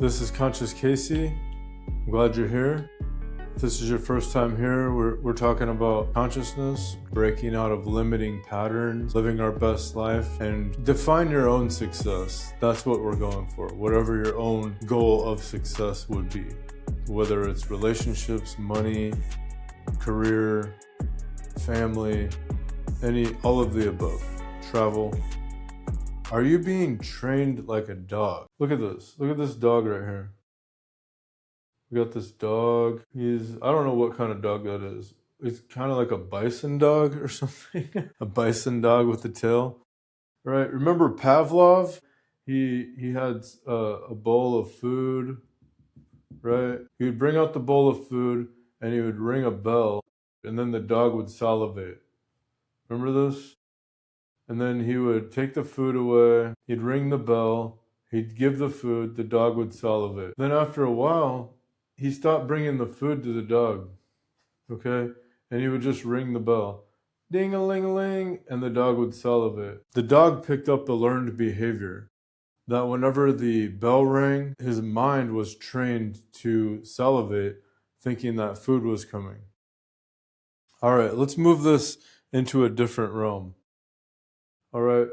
This is Conscious Casey. I'm glad you're here. If this is your first time here, we're talking about consciousness, breaking out of limiting patterns, living our best life, and define your own success. That's what we're going for, whatever your own goal of success would be. Whether it's relationships, money, career, family, all of the above, travel. Are you being trained like a dog? Look at this. Look at this dog right here. We got this dog. I don't know what kind of dog that is. It's kind of like a bison dog or something. A bison dog with a tail. Right? Remember Pavlov? He had a bowl of food, right? He would bring out the bowl of food and he would ring a bell and then the dog would salivate. Remember this? And then he would take the food away, he'd ring the bell, he'd give the food, the dog would salivate. Then after a while, he stopped bringing the food to the dog, okay? And he would just ring the bell. Ding-a-ling-a-ling, and the dog would salivate. The dog picked up a learned behavior that whenever the bell rang, his mind was trained to salivate, thinking that food was coming. All right, let's move this into a different realm. All right,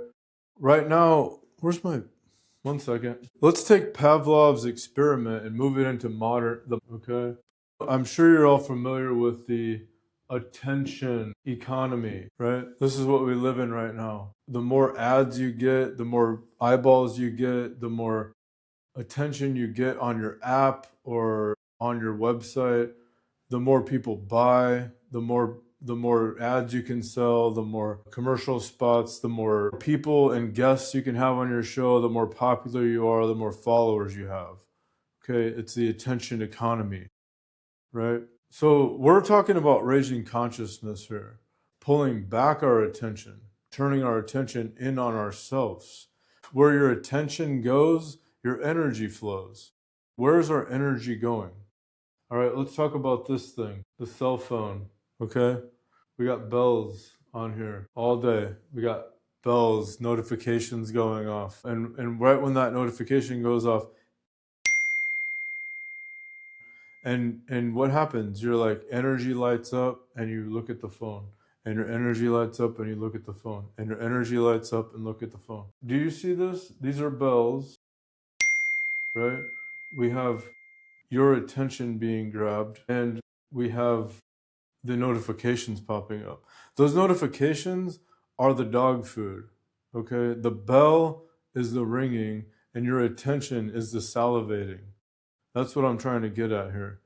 right now, one second. Let's take Pavlov's experiment and move it into okay? I'm sure you're all familiar with the attention economy, right? This is what we live in right now. The more ads you get, the more eyeballs you get, the more attention you get on your app or on your website, the more people buy, the more ads you can sell, the more commercial spots, the more people and guests you can have on your show, the more popular you are, the more followers you have. Okay, it's the attention economy, right? So we're talking about raising consciousness here, pulling back our attention, turning our attention in on ourselves. Where your attention goes, your energy flows. Where's our energy going? All right, let's talk about this thing, the cell phone, okay? We got bells on here all day. We got bells, notifications going off. And right when that notification goes off, and what happens? Your like energy lights up and you look at the phone. And your energy lights up and you look at the phone. And your energy lights up and look at the phone. Do you see this? These are bells, right? We have your attention being grabbed and we have the notifications popping up. Those notifications are the dog food, okay? The bell is the ringing and your attention is the salivating. That's what I'm trying to get at here.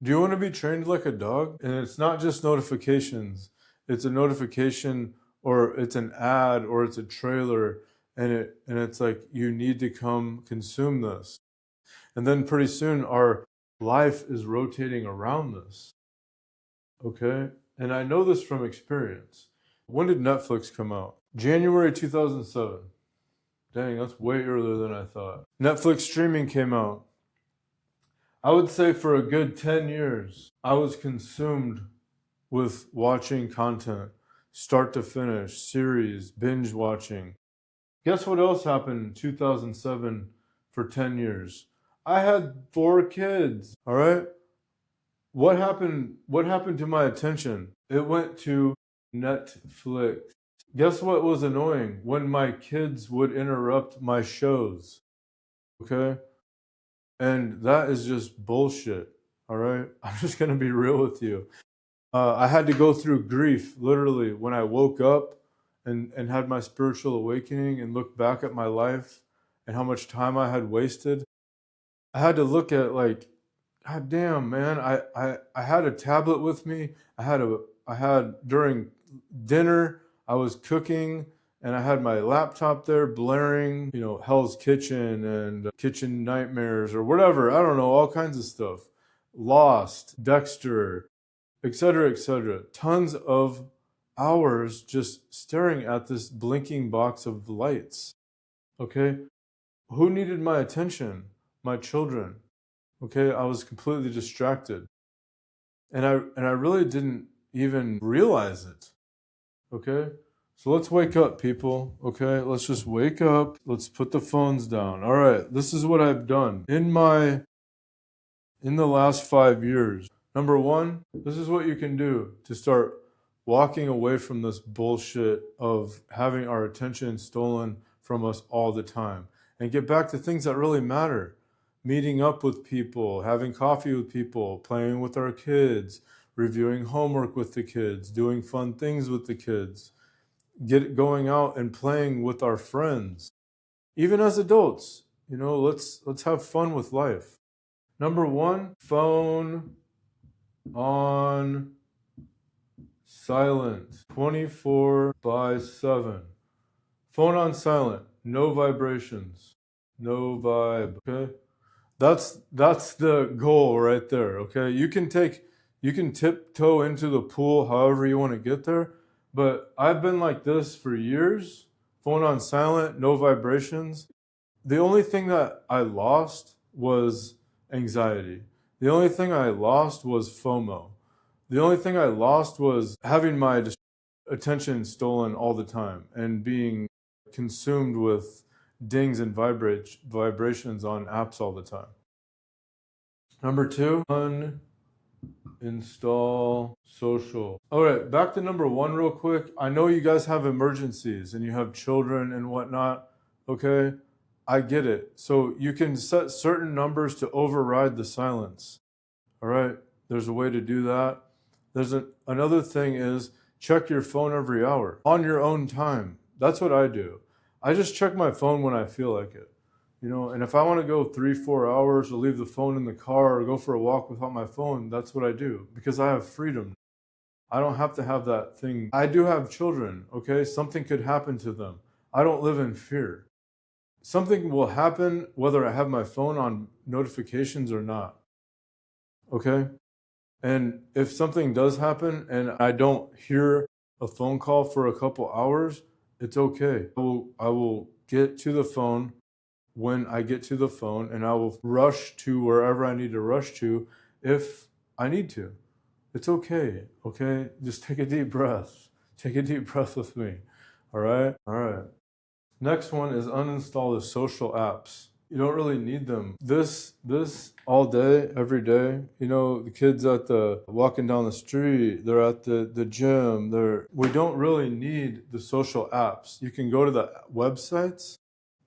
Do you want to be trained like a dog? And it's not just notifications. It's a notification or it's an ad or it's a trailer and it's like you need to come consume this. And then pretty soon our life is rotating around this. Okay? And I know this from experience. When did Netflix come out? January 2007. Dang, that's way earlier than I thought. Netflix streaming came out. I would say for a good 10 years, I was consumed with watching content, start to finish, series, binge watching. Guess what else happened in 2007 for 10 years? I had 4 kids, all right? What happened to my attention? It went to Netflix. Guess what was annoying? When my kids would interrupt my shows, okay? And that is just bullshit, all right? I'm just going to be real with you. I had to go through grief, literally, when I woke up and had my spiritual awakening and looked back at my life and how much time I had wasted. I had to look at like, God damn, man, I had a tablet with me. I had during dinner, I was cooking and I had my laptop there blaring, Hell's Kitchen and Kitchen Nightmares or whatever. I don't know, all kinds of stuff. Lost, Dexter, etc., etc. Tons of hours just staring at this blinking box of lights. Okay? Who needed my attention? My children. Okay? I was completely distracted. And I really didn't even realize it. Okay? So let's wake up, people. Okay, let's just wake up. Let's put the phones down. All right, this is what I've done in the last 5 years. Number one, this is what you can do to start walking away from this bullshit of having our attention stolen from us all the time and get back to things that really matter. Meeting up with people, having coffee with people, playing with our kids, reviewing homework with the kids, doing fun things with the kids, going out and playing with our friends. Even as adults, let's have fun with life. Number one, phone on silent, 24 by 7. Phone on silent, no vibrations, no vibe, okay? That's the goal right there, okay? You can tiptoe into the pool however you want to get there, but I've been like this for years. Phone on silent, no vibrations. The only thing that I lost was anxiety. The only thing I lost was FOMO. The only thing I lost was having my attention stolen all the time and being consumed with dings and vibrations on apps all the time. Number two, uninstall social. All right, back to number one real quick. I know you guys have emergencies and you have children and whatnot, okay? I get it. So you can set certain numbers to override the silence. All right, there's a way to do that. Another thing is check your phone every hour on your own time. That's what I do. I just check my phone when I feel like it. And if I want to go 3-4 hours or leave the phone in the car or go for a walk without my phone, that's what I do because I have freedom. I don't have to have that thing. I do have children, okay? Something could happen to them. I don't live in fear. Something will happen whether I have my phone on notifications or not, okay? And if something does happen and I don't hear a phone call for a couple hours, it's okay. I will get to the phone when I get to the phone and I will rush to wherever I need to rush to if I need to. It's okay, okay? Just take a deep breath. Take a deep breath with me, all right? All right. Next one is uninstall the social apps. You don't really need them. This all day, every day. The kids walking down the street, they're at the gym. We don't really need the social apps. You can go to the websites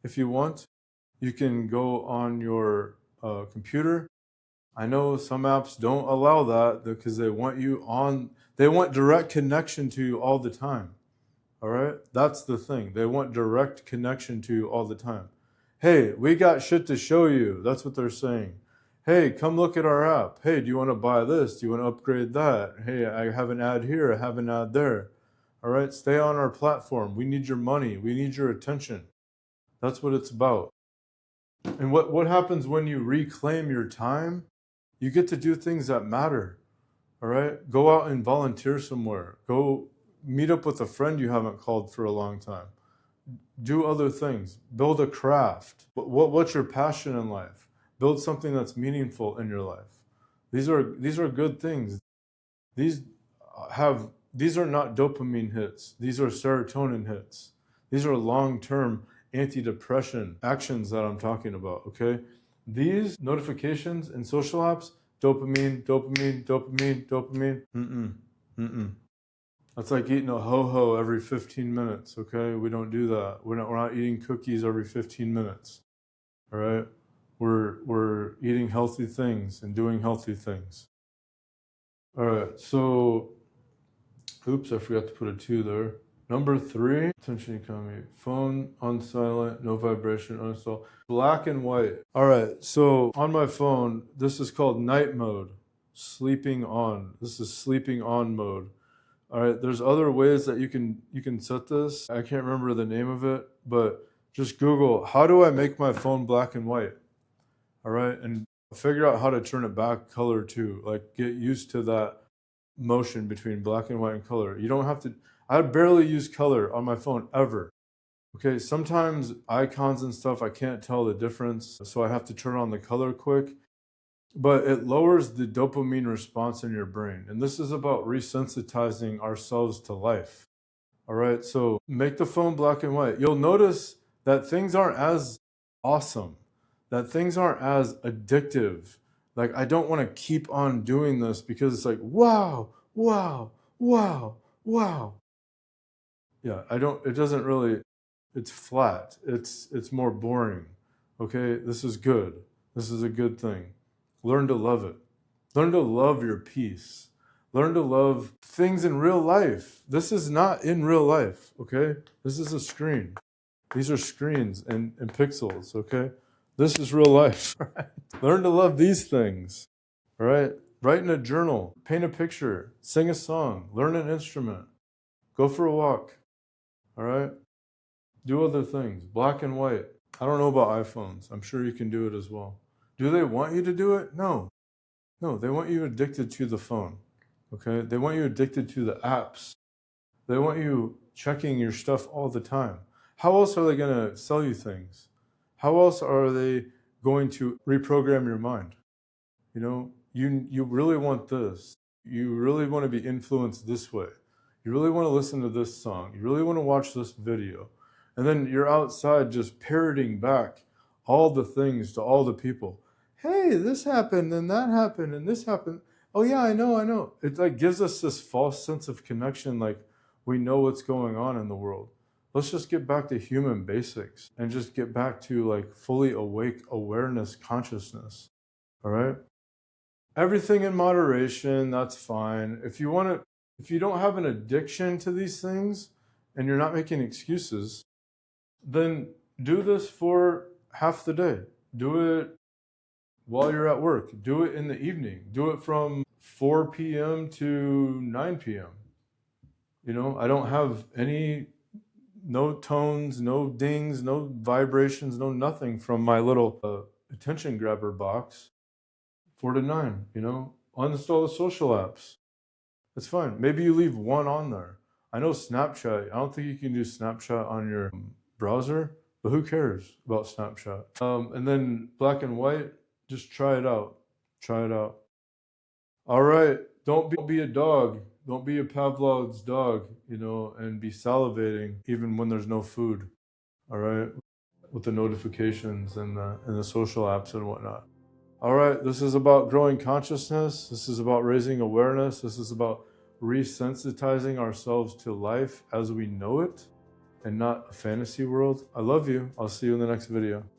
if you want. You can go on your computer. I know some apps don't allow that because they want direct connection to you all the time. All right? That's the thing. They want direct connection to you all the time. Hey, we got shit to show you. That's what they're saying. Hey, come look at our app. Hey, do you want to buy this? Do you want to upgrade that? Hey, I have an ad here. I have an ad there. All right? Stay on our platform. We need your money. We need your attention. That's what it's about. And what happens when you reclaim your time? You get to do things that matter. All right? Go out and volunteer somewhere. Go meet up with a friend you haven't called for a long time. Do other things. Build a craft. What's your passion in life? Build something that's meaningful in your life. These are good things. These are not dopamine hits. These are serotonin hits. These are long-term antidepressant actions that I'm talking about, okay? These notifications and social apps, dopamine. That's like eating a ho-ho every 15 minutes, okay? We don't do that. We're not eating cookies every 15 minutes, all right? We're eating healthy things and doing healthy things. All right, so, oops, I forgot to put a 2 there. Number 3, attention economy, phone on silent, no vibration, uninstall, black and white. All right, so on my phone, this is called night mode, sleeping on. This is sleeping on mode. All right, there's other ways that you can set this. I can't remember the name of it, but just Google, how do I make my phone black and white? All right, and figure out how to turn it back color too. Like get used to that motion between black and white and color. You don't have to, I barely use color on my phone ever. Okay, sometimes icons and stuff, I can't tell the difference, so I have to turn on the color quick. But it lowers the dopamine response in your brain. And this is about resensitizing ourselves to life. All right, so make the phone black and white. You'll notice that things aren't as awesome, that things aren't as addictive. Like, I don't want to keep on doing this because it's like, wow, wow, wow, wow. Yeah, it doesn't really, it's flat. It's more boring. Okay, this is good. This is a good thing. Learn to love it. Learn to love your peace. Learn to love things in real life. This is not in real life, okay? This is a screen. These are screens and pixels, okay? This is real life. Right? Learn to love these things, all right? Write in a journal, paint a picture, sing a song, learn an instrument, go for a walk, all right? Do other things, black and white. I don't know about iPhones. I'm sure you can do it as well. Do they want you to do it? No. No, they want you addicted to the phone, okay? They want you addicted to the apps. They want you checking your stuff all the time. How else are they going to sell you things? How else are they going to reprogram your mind? You know, you really want this. You really want to be influenced this way. You really want to listen to this song. You really want to watch this video. And then you're outside just parroting back all the things to all the people. Hey, this happened and that happened and this happened. Oh yeah, I know, I know. It like gives us this false sense of connection, like we know what's going on in the world. Let's just get back to human basics and just get back to like fully awake awareness, consciousness. All right? Everything in moderation, that's fine. If you don't have an addiction to these things and you're not making excuses, then do this for half the day. Do it while you're at work. Do it in the evening. Do it from 4 p.m. to 9 p.m. You know, I don't have no tones, no dings, no vibrations, no nothing from my little attention grabber box. 4 to 9, you know, uninstall the social apps. It's fine. Maybe you leave one on there. I know Snapchat. I don't think you can do Snapchat on your browser, but who cares about Snapchat? And then black and white, just try it out. Try it out. All right. Don't be a dog. Don't be a Pavlov's dog, you know, and be salivating even when there's no food. All right. With the notifications and the social apps and whatnot. All right, this is about growing consciousness. This is about raising awareness. This is about resensitizing ourselves to life as we know it and not a fantasy world. I love you. I'll see you in the next video.